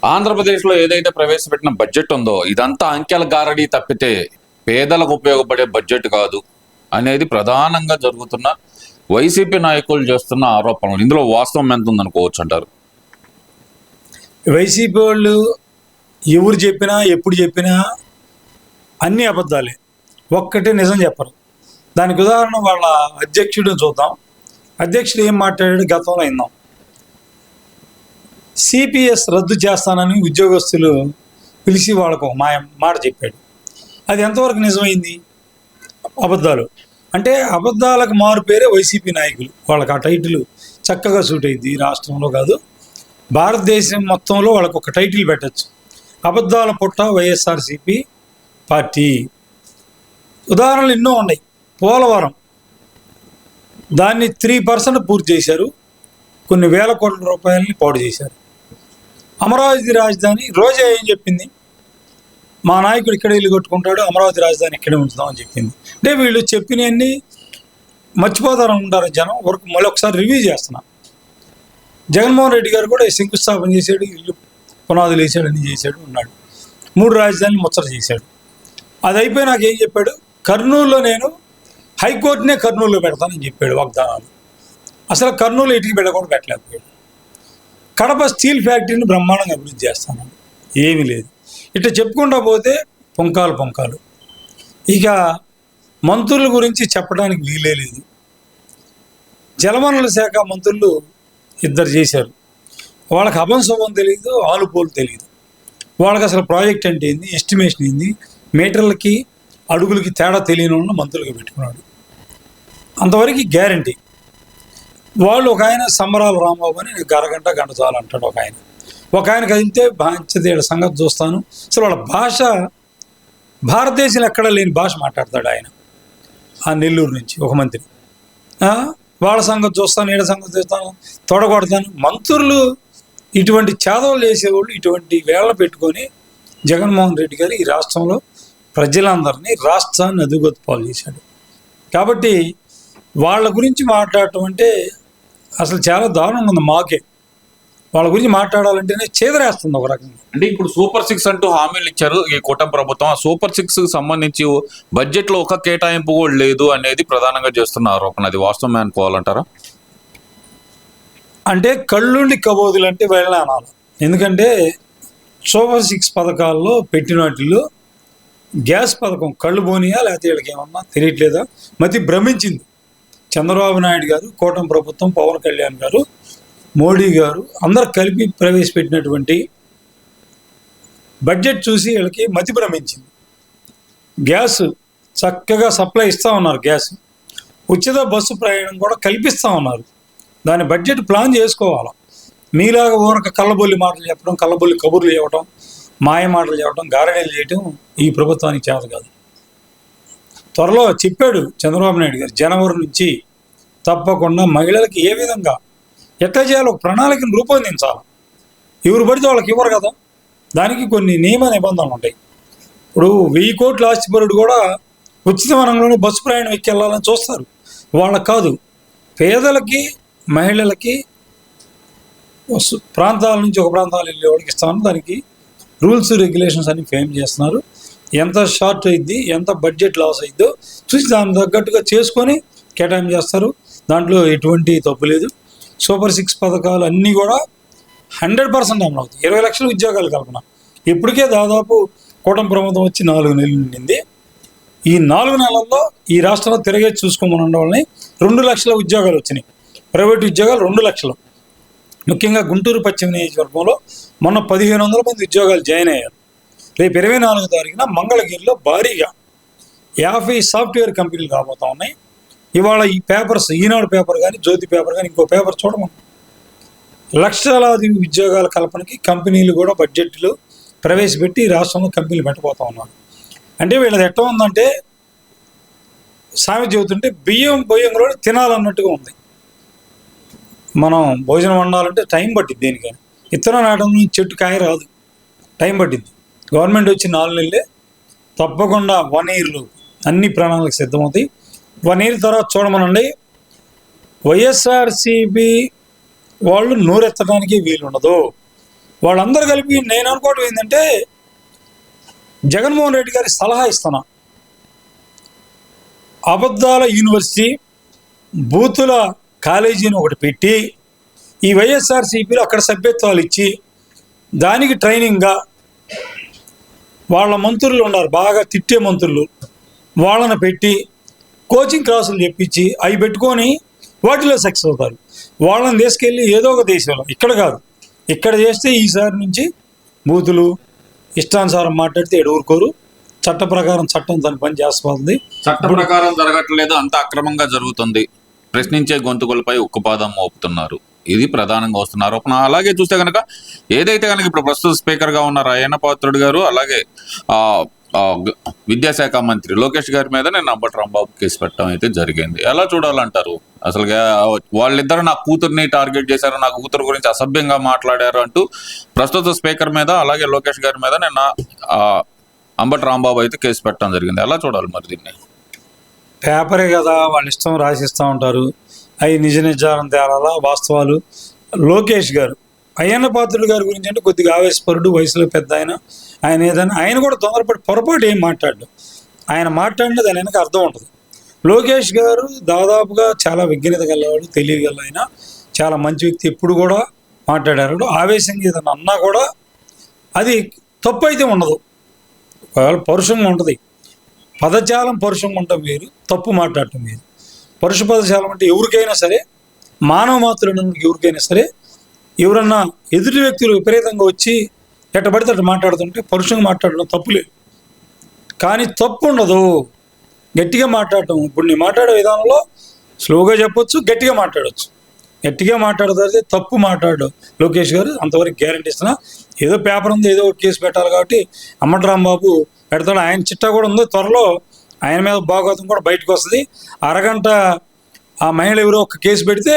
ఆంధ్రప్రదేశ్లో ఏదైతే ప్రవేశపెట్టిన బడ్జెట్ ఉందో ఇదంతా అంకెల గారడీ తప్పితే పేదలకు ఉపయోగపడే బడ్జెట్ కాదు అనేది ప్రధానంగా జరుగుతున్న వైసీపీ నాయకులు చేస్తున్న ఆరోపణలు. ఇందులో వాస్తవం ఎంత ఉందనుకోవచ్చు అంటారు? వైసీపీ వాళ్ళు ఎవరు చెప్పినా ఎప్పుడు చెప్పినా అన్ని అబద్ధాలే, ఒక్కటే నిజం చెప్పరు. దానికి ఉదాహరణ వాళ్ళ అధ్యక్షుడిని చూద్దాం. అధ్యక్షుడు ఏం మాట్లాడాడు గతంలో విందాం. సిపిఎస్ రద్దు చేస్తానని ఉద్యోగస్తులు పిలిచి వాళ్ళకు ఒక మాట చెప్పాడు. అది ఎంతవరకు నిజమైంది? అబద్ధాలు. అంటే అబద్ధాలకు మారు పేరే వైసీపీ నాయకులు. వాళ్ళకి ఆ టైటిల్ చక్కగా సూట్ అయింది. రాష్ట్రంలో కాదు, భారతదేశం మొత్తంలో వాళ్ళకు ఒక టైటిల్ పెట్టచ్చు, అబద్ధాల పుట్ట వైఎస్ఆర్సీపీ పార్టీ. ఉదాహరణలు ఎన్నో ఉన్నాయి. పోలవరం దాన్ని 3% పూర్తి చేశారు, కొన్ని వేల కోట్ల రూపాయలని పాడు చేశారు. అమరావతి రాజధాని రోజా ఏం చెప్పింది? మా నాయకుడు ఇక్కడే ఇల్లు కట్టుకుంటాడు, అమరావతి రాజధాని ఇక్కడే ఉంచుదామని చెప్పింది. అంటే వీళ్ళు చెప్పినవన్నీ మర్చిపోతారని ఉంటారు జనం. వరకు మళ్ళీ ఒకసారి రివ్యూ చేస్తున్నా. జగన్మోహన్ రెడ్డి గారు కూడా శంకుస్థాపన చేశాడు, ఇల్లు పునాదులు వేసాడు, అన్ని చేశాడు, ఉన్నాడు. 3 రాజధానులు ముచ్చట చేశాడు. అది అయిపోయి నాకు ఏం చెప్పాడు? కర్నూలులో నేను హైకోర్టునే కర్నూలులో పెడతానని చెప్పాడు వాగ్దానాలు. అసలు కర్నూలు ఇటుకి పెట్టకుండా పెట్టలేకపోయాడు. కడప స్టీల్ ఫ్యాక్టరీని బ్రహ్మాండంగా అభివృద్ధి చేస్తాను, ఏమీ లేదు. ఇట్లా చెప్పుకుంటా పోతే పొంకాలు. ఇక మంత్రుల గురించి చెప్పడానికి వీలే లేదు. జలవనరుల శాఖ మంత్రులు 2 చేశారు. వాళ్ళకి అభంశుభం తెలియదు, ఆలుపోలు తెలియదు. వాళ్ళకి అసలు ప్రాజెక్ట్ అంటే ఏంది, ఎస్టిమేషన్ ఏంది, మీటర్లకి అడుగులకి తేడా తెలియని వాళ్ళని మంత్రులుగా పెట్టుకున్నాడు. అంతవరకు గ్యారంటీ. వాళ్ళు ఒక ఆయన సంబరాల రాంబాబు అని గంట చాలు అంటాడు. ఒక ఆయన కదిలితే బాధ్యత సంగతి చూస్తాను. అసలు వాళ్ళ భాష భారతదేశంలో ఎక్కడా లేని భాష మాట్లాడతాడు ఆయన. ఆ నెల్లూరు నుంచి ఒక మంత్రి, వాళ్ళ సంగతి చూస్తాను, ఈడ సంగతి చూస్తాను, తొడగొడతాను. మంత్రులు ఇటువంటి చేదవులు చేసేవాళ్ళు ఇటువంటి వేళ పెట్టుకొని జగన్మోహన్ రెడ్డి గారు ఈ రాష్ట్రంలో ప్రజలందరినీ, రాష్ట్రాన్ని అదుగొత్తు పాలు చేశాడు. కాబట్టి వాళ్ళ గురించి మాట్లాడటం అంటే అసలు చాలా దారుణంగా ఉంది. మాకే వాళ్ళ గురించి మాట్లాడాలంటేనే చేదరేస్తుంది ఒక రకంగా. అంటే ఇప్పుడు సూపర్ 6 అంటూ హామీలు ఇచ్చారు ఈ కూటమి ప్రభుత్వం. ఆ సూపర్ 6 సంబంధించి బడ్జెట్లో ఒక కేటాయింపు కూడా లేదు అనేది ప్రధానంగా చేస్తున్న ఆరోపణ. అది వాస్తవమే అనుకోవాలంటారా? అంటే కళ్ళుండి కబోదులు అంటే వెళ్ళానాలి. ఎందుకంటే సూపర్ 6 పథకాల్లో పెట్టిన వాటిల్లో గ్యాస్ పథకం కళ్ళు పోనీయా లేకపోతే వీళ్ళకి ఏమన్నా తెలియట్లేదా? మతి భ్రమించింది. చంద్రబాబు నాయుడు గారు, కూటమి ప్రభుత్వం, పవన్ కళ్యాణ్ గారు, మోడీ గారు అందరు కలిపి ప్రవేశపెట్టినటువంటి బడ్జెట్ చూసి వీళ్ళకి మతి భ్రమించింది. గ్యాస్ చక్కగా సప్లై ఇస్తూ ఉన్నారు, గ్యాస్ ఉచిత బస్సు ప్రయాణం కూడా కల్పిస్తూ ఉన్నారు. దాని బడ్జెట్ ప్లాన్ చేసుకోవాలి. మీలాగా ఊరక కళ్ళబొల్లి మాటలు చెప్పడం, కళ్ళబొల్లి కబుర్లు చెప్పడం, మాయ మాటలు చెప్పడం, గారడీలు చేయటం ఈ ప్రభుత్వానికి చేత కాదు. త్వరలో చెప్పాడు చంద్రబాబు నాయుడు గారు, జనవరి నుంచి తప్పకుండా మహిళలకి ఏ విధంగా ఎట్లా చేయాలో ఒక ప్రణాళికను రూపొందించాలి. ఎవరు పడితే వాళ్ళకి ఇవ్వరు కదా, దానికి కొన్ని నియమ నిబంధనలు ఉంటాయి. ఇప్పుడు 1000 కోట్ల ఆస్తిపరుడు కూడా ఉచిత వనంలోనే బస్సు ప్రయాణం ఎక్కెళ్ళాలని చూస్తారు. వాళ్ళకి కాదు, పేదలకి, మహిళలకి ప్రాంతాల నుంచి ఒక ప్రాంతాలు వెళ్ళే వాళ్ళకి ఇస్తామని దానికి రూల్స్ రెగ్యులేషన్స్ అన్ని ఫ్రేమ్ చేస్తున్నారు. ఎంత షార్ట్ అయింది, ఎంత బడ్జెట్ లాస్ అయిద్దో చూసి దానికి తగ్గట్టుగా చేసుకొని కేటాయింపు చేస్తారు. దాంట్లో ఎటువంటి తప్పు లేదు. సూపర్ 6 పథకాలు అన్నీ కూడా 100% అమలు అవుతాయి. 20 లక్షల ఉద్యోగాలు కల్పన. ఇప్పటికే దాదాపు కూటమి ప్రభుత్వం వచ్చి 4 నెలలు నిండింది. ఈ 4 నెలల్లో ఈ రాష్ట్రంలో తిరిగే చూసుకోమని ఉండవాలని 2 లక్షల ఉద్యోగాలు వచ్చినాయి. ప్రైవేట్ ఉద్యోగాలు 2 లక్షలు. ముఖ్యంగా గుంటూరు పశ్చిమ నియోజకవర్గంలో మొన్న 1500 మంది ఉద్యోగాలు జాయిన్ అయ్యారు. రేపు 24వ తారీఖున మంగళగిరిలో భారీగా 50 సాఫ్ట్వేర్ కంపెనీలు రాబోతూ ఉన్నాయి. ఇవాళ ఈ పేపర్స్, ఈనాడు పేపర్ కానీ, జ్యోతి పేపర్ కానీ, ఇంకో పేపర్ చూడమని లక్షలాది ఉద్యోగాల కల్పనకి కంపెనీలు కూడా బడ్జెట్లు ప్రవేశపెట్టి రాష్ట్రంలో కంపెనీలు పెట్టబోతూ ఉన్నారు. అంటే వీళ్ళది ఎట్లా ఉందంటే సామెత చెబుతుంటే బియ్యం కూడా తినాలన్నట్టుగా ఉంది. మనం భోజనం వండాలంటే టైం పట్టింది. దేనికైనా విత్తనం నాటం నుంచి చెట్టు కాయ రాదు, టైం పట్టింది. గవర్నమెంట్ వచ్చి 4 నెలలే, తప్పకుండా 1 ఇయర్లో అన్ని ప్రణాళికలు సిద్ధమవుతాయి. 1 ఇయర్ తర్వాత చూడమనండి, వైఎస్ఆర్సీపీ వాళ్ళు నోరెత్తడానికి వీలుండదు. వాళ్ళందరూ కలిపి నేను అనుకోవడం ఏంటంటే జగన్మోహన్ రెడ్డి గారికి సలహా ఇస్తున్నా, అబద్ధాల యూనివర్సిటీ బూతుల కాలేజీని ఒకటి పెట్టి ఈ వైఎస్ఆర్సీపీలో అక్కడ సభ్యత్వాలు ఇచ్చి దానికి ట్రైనింగ్గా వాళ్ళ మంత్రులు ఉన్నారు, బాగా తిట్టే మంత్రులు, వాళ్ళని పెట్టి కోచింగ్ క్లాసులు చెప్పించి అవి పెట్టుకొని వాటిలో సక్సెస్ అవుతారు. వాళ్ళని తీసుకెళ్ళి ఏదో ఒక దేశంలో, ఇక్కడ కాదు, ఇక్కడ చేస్తే ఈసారి నుంచి బూతులు ఇష్టానుసారం మాట్లాడితే ఊరుకోరు. చట్ట ప్రకారం చట్టం తన పని చేస్తుంది. చట్ట ప్రకారం జరగట్లేదు, అంత అక్రమంగా జరుగుతుంది. ప్రశ్నించే గొంతుకులపై ఉక్కుపాదం మోపుతున్నారు. ఇది ప్రధానంగా వస్తున్న ఆరోపణ. అలాగే చూస్తే కనుక ఏదైతే కనుక ఇప్పుడు ప్రస్తుత స్పీకర్ గా ఉన్నారు అయ్యన్న పాత్రుడు గారు, అలాగే విద్యాశాఖ మంత్రి లోకేష్ గారి మీద నేను అంబటి రాంబాబు కేసు పెట్టడం అయితే జరిగింది. ఎలా చూడాలంటారు? అసలు వాళ్ళిద్దరు నా కూతుర్ని టార్గెట్ చేశారు, నా కూతురు గురించి అసభ్యంగా మాట్లాడారు అంటూ ప్రస్తుత స్పీకర్ మీద అలాగే లోకేష్ గారి మీద నేను అంబటి రాంబాబు అయితే కేసు పెట్టడం జరిగింది. ఎలా చూడాలి మరి దీన్ని? పేపరే కదా, వాళ్ళ ఇష్టం రాసిస్తూ ఉంటారు. అవి నిజ నిజాలను తేలాలా, వాస్తవాలు. లోకేష్ గారు అయ్యన్న పాత్రుడు గారి గురించి అంటే కొద్దిగా ఆవేశపరుడు, వయసులో పెద్ద ఆయన ఏదైనా ఆయన కూడా తొందరపడి పొరపాటు ఏం మాట్లాడు, ఆయన మాట్లాడినా దాని వెనక అర్థం ఉంటుంది. లోకేష్ గారు దాదాపుగా చాలా విజ్ఞత గలవాడు, తెలియగల ఆయన, చాలా మంచి వ్యక్తి. ఎప్పుడు కూడా మాట్లాడారు. ఆవేశంగా ఏదైనా అన్నా కూడా అది తప్పు అయితే ఉండదు, పరుషంగా ఉంటుంది. పదజాలం పరుషంగా ఉండటం వేరు, తప్పు మాట్లాడటం వేరు. పరుష పదజాలం అంటే ఎవరికైనా సరే, మానవ మాత్రులు ఎవరికైనా సరే, ఎవరన్నా ఎదుటి వ్యక్తులు విపరీతంగా వచ్చి ఎట్టబడితే అట్టు మాట్లాడుతుంటే పరుషంగా మాట్లాడడం తప్పులేదు. కానీ తప్పు ఉండదు గట్టిగా మాట్లాడటం. ఇప్పుడు నేను మాట్లాడే విధానంలో స్లోగా చెప్పొచ్చు, గట్టిగా మాట్లాడవచ్చు. గట్టిగా మాట్లాడితే తప్పు మాట్లాడు లోకేష్ గారు, అంతవరకు గ్యారంటీ ఇస్తున్నా. ఏదో పేపర్ ఉంది, ఏదో కేసు పెట్టాలి కాబట్టి అంబటి రాంబాబు పెడతాడు. ఆయన చిట్టా కూడా ఉంది, త్వరలో ఆయన మీద భాగవతం కూడా బయటకు వస్తుంది. అరగంట ఆ మహిళ ఎవరో ఒక కేసు పెడితే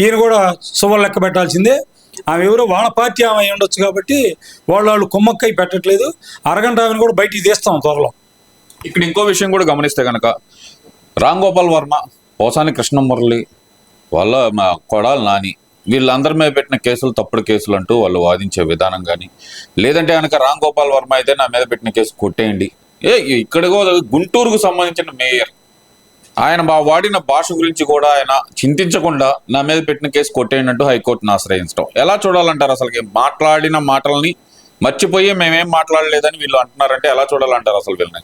ఈయన కూడా సువర్ లెక్క పెట్టాల్సిందే. ఆమె ఎవరో వాళ్ళ పార్టీ ఆమె ఉండొచ్చు కాబట్టి వాళ్ళు కుమ్మక్కై పెట్టట్లేదు. అరగంట ఆమెను కూడా బయటికి తీస్తాం త్వరలో. ఇక్కడ ఇంకో విషయం కూడా గమనిస్తే కనుక రామ్ గోపాల్ వర్మ, పోసాని కృష్ణమురళి, వాళ్ళ కొడాలి నాని, వీళ్ళందరి మీద పెట్టిన కేసులు తప్పుడు కేసులు అంటూ వాళ్ళు వాదించే విధానం కానీ, లేదంటే కనుక రామ్ గోపాల్ వర్మ అయితే నా మీద పెట్టిన కేసు కొట్టేయండి. ఇక్కడ గుంటూరుకు సంబంధించిన మేయర్, ఆయన వాడిన భాష గురించి కూడా ఆయన చింతించకుండా నా మీద పెట్టిన కేసు కొట్టేయండి అంటూ హైకోర్టును ఆశ్రయించడం ఎలా చూడాలంటారు? అసలు మాట్లాడిన మాటల్ని మర్చిపోయి మేమేం మాట్లాడలేదని వీళ్ళు అంటున్నారంటే ఎలా చూడాలంటారు అసలు వీళ్ళని?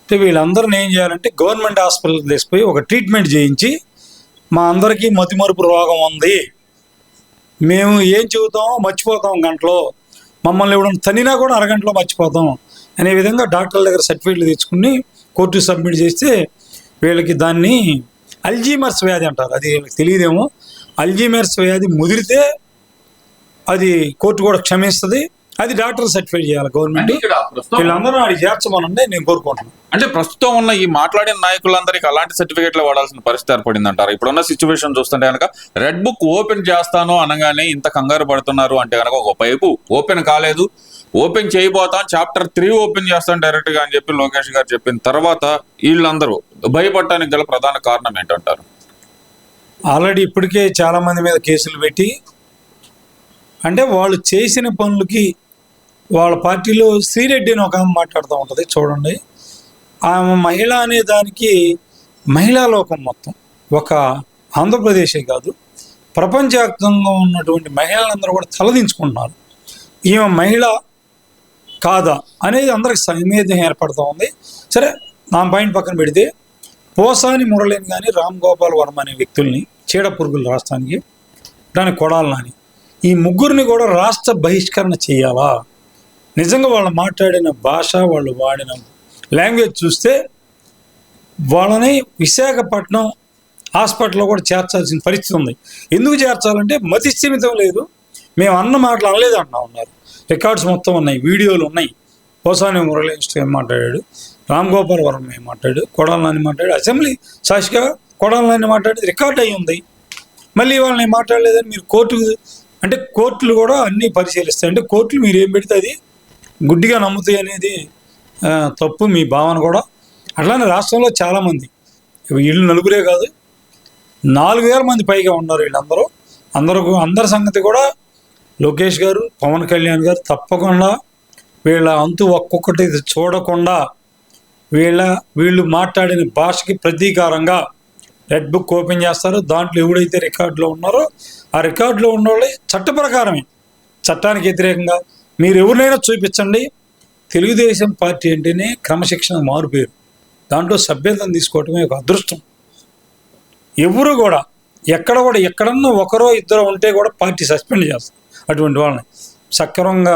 అంటే వీళ్ళందరిని ఏం చేయాలంటే గవర్నమెంట్ హాస్పిటల్కి తీసుకుపోయి ఒక ట్రీట్మెంట్ చేయించి, మా అందరికీ మతిమరుపు రోగం ఉంది, మేము ఏం చెబుతామో మర్చిపోతాం గంటలో, మమ్మల్ని ఇవ్వడం తనినా కూడా అరగంటలో మర్చిపోతాం అనే విధంగా డాక్టర్ల దగ్గర సర్టిఫికేట్లు తెచ్చుకుని కోర్టు సబ్మిట్ చేస్తే వీళ్ళకి దాన్ని అల్జీమర్స్ వ్యాధి అంటారు. అది వీళ్ళకి తెలియదేమో. అల్జీమర్స్ వ్యాధి ముదిరితే అది కోర్టు కూడా క్షమిస్తుంది. అది డాక్టర్ సర్టిఫై చేయాలి గవర్నమెంట్. వీళ్ళందరూ ఆడికి చేర్చమనండి నేను కోరుకుంటున్నాను. అంటే ప్రస్తుతం ఉన్న ఈ మాట్లాడిన నాయకులందరికీ అలాంటి సర్టిఫికేట్లు వాడాల్సిన పరిస్థితి ఏర్పడింది అంటారు. ఇప్పుడున్న సిచ్యువేషన్ చూస్తుంటే కనుక రెడ్ బుక్ ఓపెన్ చేస్తాను అనగానే ఇంత కంగారు పడుతున్నారు అంటే కనుక ఒక వైపు ఓపెన్ కాలేదు, ఓపెన్ చేయబోతాం, చాప్టర్ 3 ఓపెన్ చేస్తాం డైరెక్ట్ గా అని చెప్పి లోకేష్ గారు చెప్పిన తర్వాత వీళ్ళందరూ భయపడటానికి గల ప్రధాన కారణం ఏంటంటారు? ఆల్రెడీ ఇప్పటికే చాలా మంది మీద కేసులు పెట్టి, అంటే వాళ్ళు చేసిన పనులకి వాళ్ళ పార్టీలో శ్రీరెడ్డి అని ఒక ఆమె మాట్లాడుతూ ఉంటుంది చూడండి. ఆమె మహిళ అనే దానికి మహిళా లోకం మొత్తం, ఒక ఆంధ్రప్రదేశే కాదు ప్రపంచవ్యాప్తంగా ఉన్నటువంటి మహిళలందరూ కూడా తలదించుకుంటున్నారు. ఈమె మహిళ కాదా అనేది అందరికి సందేహం ఏర్పడుతూ ఉంది. సరే, నా పాయింట్ పక్కన పెడితే పోసాని మురళిని కానీ రామ్ గోపాల్ వర్మ అనే వ్యక్తుల్ని చీడ పురుగులు రాష్ట్రానికి, దానికి కొడాలని, ఈ ముగ్గురిని కూడా రాష్ట్ర బహిష్కరణ చేయాలా? నిజంగా వాళ్ళు మాట్లాడిన భాష, వాళ్ళు వాడిన లాంగ్వేజ్ చూస్తే వాళ్ళని విశాఖపట్నం హాస్పిటల్లో కూడా చేర్చాల్సిన పరిస్థితి ఉంది. ఎందుకు చేర్చాలంటే మతి స్థిమితం లేదు, మేము అన్న మాటలు అనలేదు అంటా ఉన్నారు. రికార్డ్స్ మొత్తం ఉన్నాయి, వీడియోలు ఉన్నాయి. పోసాని మురళి ఏం మాట్లాడాడు, రామ్ గోపాల్ వర్మ ఏం మాట్లాడు, కొడాలని మాట్లాడు, అసెంబ్లీ సాక్షిగా కొడాలని మాట్లాడేది రికార్డ్ అయి ఉంది. మళ్ళీ వాళ్ళని మాట్లాడలేదని మీరు అంటే కోర్టులు కూడా అన్నీ పరిశీలిస్తాయి. అంటే కోర్టులు మీరు ఏం పెడితే అది గుడ్డిగా నమ్ముతాయి అనేది తప్పు మీ భావన కూడా. అట్లానే రాష్ట్రంలో చాలామంది, వీళ్ళు నలుగురే కాదు 4000 మంది పైగా ఉన్నారు. వీళ్ళందరూ అందరి సంగతి కూడా లోకేష్ గారు, పవన్ కళ్యాణ్ గారు తప్పకుండా వీళ్ళ అంతు ఒక్కొక్కటి చూడకుండా వీళ్ళు మాట్లాడిన భాషకి ప్రతీకారంగా రెడ్ బుక్ ఓపెన్ చేస్తారు. దాంట్లో ఎవడైతే రికార్డులో ఉన్నారో ఆ రికార్డులో ఉన్న వాళ్ళే చట్ట ప్రకారమే, చట్టానికి వ్యతిరేకంగా మీరు ఎవరినైనా చూపించండి. తెలుగుదేశం పార్టీ అంటేనే క్రమశిక్షణ మారుపేరు. దాంట్లో సభ్యతను తీసుకోవటమే ఒక అదృష్టం. ఎవరు కూడా ఎక్కడన్నా ఒకరో ఇద్దరు ఉంటే కూడా పార్టీ సస్పెండ్ చేస్తారు. అటువంటి వాళ్ళని సక్రమంగా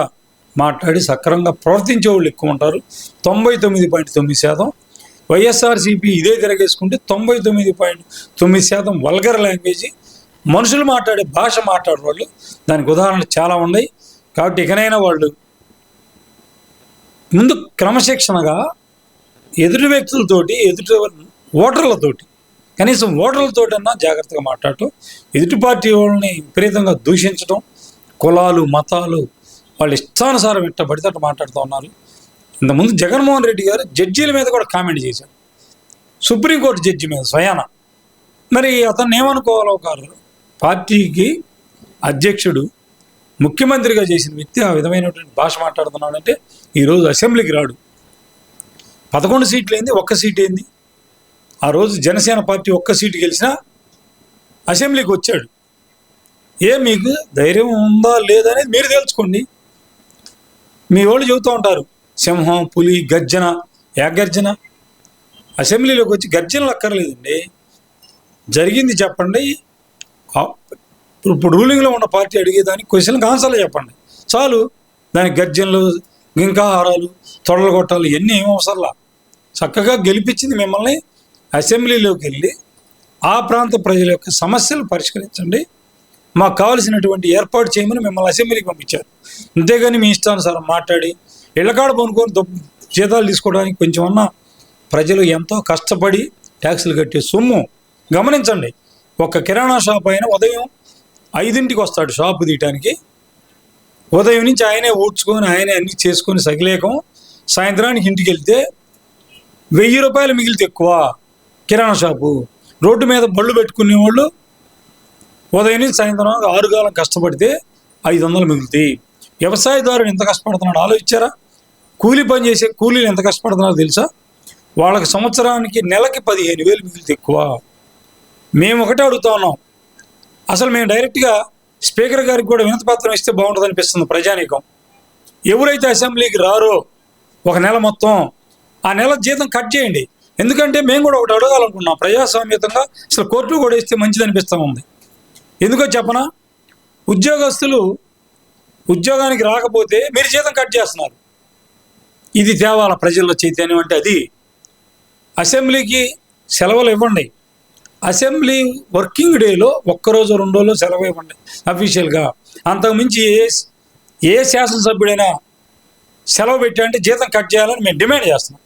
మాట్లాడి సక్రమంగా ప్రవర్తించే వాళ్ళు ఎక్కువ ఉంటారు. 99.9%. వైఎస్ఆర్సీపీ ఇదే తిరగేసుకుంటే 99.9% వల్గర్ లాంగ్వేజ్, మనుషులు మాట్లాడే భాష మాట్లాడే వాళ్ళు. దానికి ఉదాహరణలు చాలా ఉన్నాయి. కాబట్టి ఇకనైనా వాళ్ళు ముందు క్రమశిక్షణగా ఎదుటి వ్యక్తులతోటి, ఎదుటి ఓటర్లతోటి, కనీసం ఓటర్లతోటన్నా జాగ్రత్తగా మాట్లాడటం. ఎదుటి పార్టీ వాళ్ళని విపరీతంగా దూషించడం, కులాలు మతాలు వాళ్ళు ఇష్టానుసారం ఎట్ట పడితే అట్లా మాట్లాడుతూ ఉన్నారు. ఇంతకుముందు జగన్మోహన్ రెడ్డి గారు జడ్జీల మీద కూడా కామెంట్ చేశారు, సుప్రీంకోర్టు జడ్జి మీద స్వయాన. మరి అతన్ని ఏమనుకోవాలో ఒక పార్టీకి అధ్యక్షుడు, ముఖ్యమంత్రిగా చేసిన వ్యక్తి ఆ విధమైనటువంటి భాష మాట్లాడుతున్నాడంటే ఈరోజు అసెంబ్లీకి రాడు. 11 సీట్లు ఏంది, 1 సీట్ ఏంది? ఆ రోజు జనసేన పార్టీ 1 సీటు గెలిచినా అసెంబ్లీకి వచ్చాడు. మీకు ధైర్యం ఉందా లేదా అనేది మీరు తెలుసుకోండి. మీ వాళ్ళు చెబుతూ ఉంటారు సింహం, పులి, గర్జన. గర్జన అసెంబ్లీలోకి వచ్చి గర్జనలు అక్కర్లేదండి. జరిగింది చెప్పండి. ఇప్పుడు రూలింగ్లో ఉన్న పార్టీ అడిగేదానికి క్వశ్చన్కి ఆన్సర్లు చెప్పండి చాలు. దానికి గర్జనలు, గింకాహారాలు, తొడలు కొట్టాలు ఇవన్నీ ఏం అవసరంలా. చక్కగా గెలిపించింది మిమ్మల్ని. అసెంబ్లీలోకి వెళ్ళి ఆ ప్రాంత ప్రజల యొక్క సమస్యలు పరిష్కరించండి, మాకు కావలసినటువంటి ఏర్పాటు చేయమని మిమ్మల్ని అసెంబ్లీకి పంపించారు. అంతేగాని మీ ఇష్టానుసారం మాట్లాడి ఇళ్ళకాడ పనుకొని జీతాలు తీసుకోవడానికి కొంచెమన్నా ప్రజలు ఎంతో కష్టపడి ట్యాక్సులు కట్టే సొమ్ము గమనించండి. ఒక కిరాణా షాప్ అయినా ఉదయం 5ంటికి వస్తాడు షాపు తీయటానికి. ఉదయం నుంచి ఆయనే ఊడ్చుకొని ఆయనే అన్ని చేసుకొని సగిలేకం సాయంత్రానికి ఇంటికి వెళ్తే 1000 రూపాయలు మిగిలితే ఎక్కువ కిరాణా షాపు. రోడ్డు మీద బళ్ళు పెట్టుకునే వాళ్ళు ఉదయం నుంచి సాయంత్రం 6 కాలం కష్టపడితే 500 మిగులుతాయి. వ్యవసాయదారుడు ఎంత కష్టపడుతున్నాడు ఆలోచించారా? కూలీ పని చేసే కూలీలు ఎంత కష్టపడుతున్నారో తెలుసా? వాళ్ళకి సంవత్సరానికి నెలకి 15,000 మిగిలితే ఎక్కువ. మేము ఒకటే అడుగుతా ఉన్నాం, అసలు మేము డైరెక్ట్గా స్పీకర్ గారికి కూడా వినతిపత్రం ఇస్తే బాగుంటుంది అనిపిస్తుంది ప్రజానీకం. ఎవరైతే అసెంబ్లీకి రారో ఒక నెల మొత్తం ఆ నెల జీతం కట్ చేయండి. ఎందుకంటే మేము కూడా ఒకటి అడగాలనుకున్నాం ప్రజాస్వామ్యతంగా. అసలు కోర్టు కూడా ఇస్తే మంచిది అనిపిస్తూ ఉంది. ఎందుకో చెప్పనా, ఉద్యోగస్తులు ఉద్యోగానికి రాకపోతే మీరు జీతం కట్ చేస్తున్నారు. ఇది తేవాల ప్రజల్లో చైతన్యం అంటే అది. అసెంబ్లీకి సెలవులు ఇవ్వండి. అసెంబ్లీ వర్కింగ్ డేలో 1 రోజు 2 రోజులు సెలవు ఇవ్వండి అఫీషియల్గా. అంతకుమించి ఏ శాసనసభ్యుడైనా సెలవు పెట్టా అంటే జీతం కట్ చేయాలని మేము డిమాండ్ చేస్తున్నాం.